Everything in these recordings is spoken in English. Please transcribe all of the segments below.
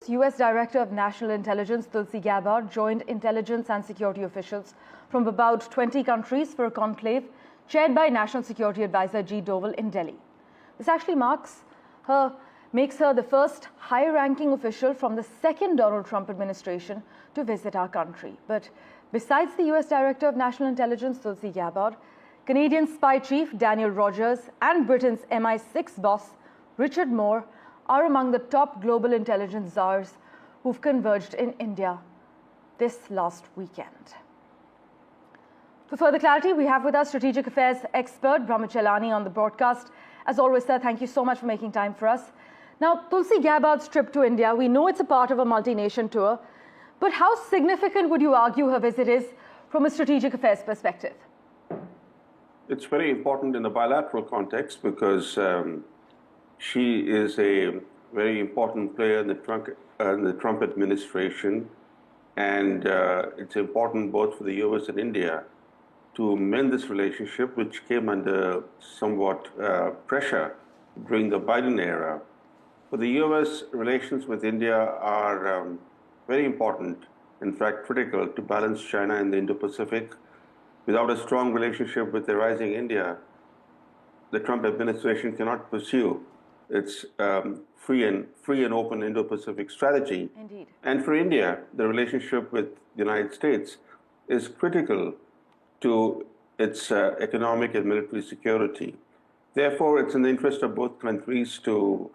U.S. Director of National Intelligence Tulsi Gabbard joined intelligence and security officials from about 20 countries for a conclave chaired by National Security Advisor G. Doval in Delhi. This actually makes her the first high-ranking official from the second Donald Trump administration to visit our country. But besides the U.S. Director of National Intelligence Tulsi Gabbard, Canadian spy chief Daniel Rogers and Britain's MI6 boss Richard Moore are among the top global intelligence czars who've converged in India this last weekend. For further clarity, we have with us strategic affairs expert Brahmachalani on the broadcast. As always, sir, thank you so much for making time for us. Now, Tulsi Gabbard's trip to India, we know it's a part of a multi-nation tour, but how significant would you argue her visit is from a strategic affairs perspective? It's very important in the bilateral context because she is a very important player in the Trump administration, and it's important both for the US and India to mend this relationship, which came under somewhat pressure during the Biden era. For the US, relations with India are very important, in fact critical, to balance China and the Indo-Pacific. Without a strong relationship with the rising India, the Trump administration cannot pursue its free and open Indo-Pacific strategy. Indeed. And for India, the relationship with the United States is critical to its economic and military security. Therefore, it's in the interest of both countries to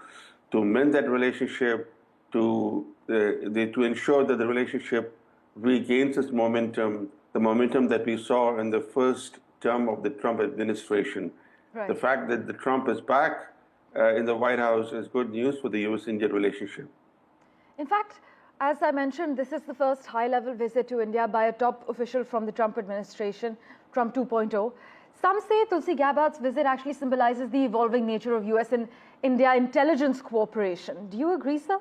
mend that relationship, to ensure that the relationship regains its momentum, the momentum that we saw in the first term of the Trump administration. Right. The fact that the Trump is back in the White House is good news for the US-India relationship. In fact, as I mentioned, this is the first high-level visit to India by a top official from the Trump administration, Trump 2.0. Some say Tulsi Gabbard's visit actually symbolizes the evolving nature of US and India intelligence cooperation. Do you agree, sir?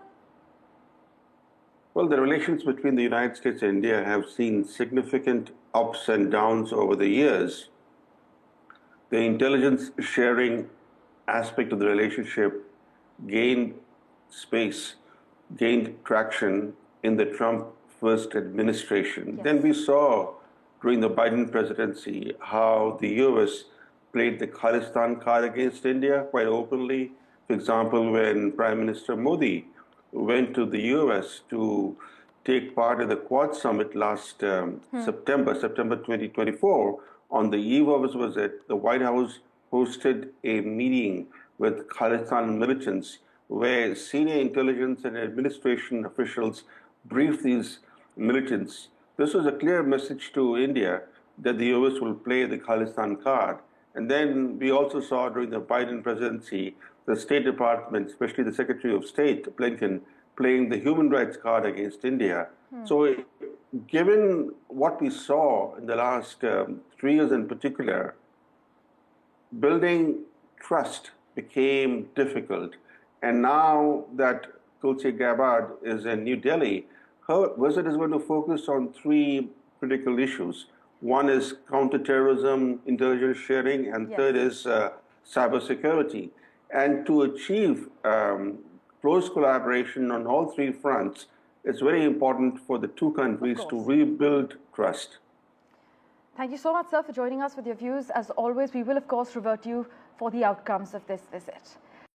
Well, the relations between the United States and India have seen significant ups and downs over the years. The intelligence sharing aspect of the relationship gained traction in the Trump first administration. Yes. Then we saw during the Biden presidency how the US played the Khalistan card against India quite openly. For example, when Prime Minister Modi went to the US to take part in the Quad Summit last September 2024, on the eve of his visit, the White House hosted a meeting with Khalistan militants where senior intelligence and administration officials briefed these militants. This was a clear message to India that the US will play the Khalistan card. And then we also saw during the Biden presidency, the State Department, especially the Secretary of State, Blinken, playing the human rights card against India. So given what we saw in the last 3 years in particular, building trust became difficult. And now that Tulsi Gabbard is in New Delhi, her visit is going to focus on 3 critical issues. One is counterterrorism, intelligence sharing, and third is cybersecurity. And to achieve close collaboration on all 3 fronts, it's very important for the 2 countries to rebuild trust. Thank you so much, sir, for joining us with your views. As always, we will, of course, revert you for the outcomes of this visit.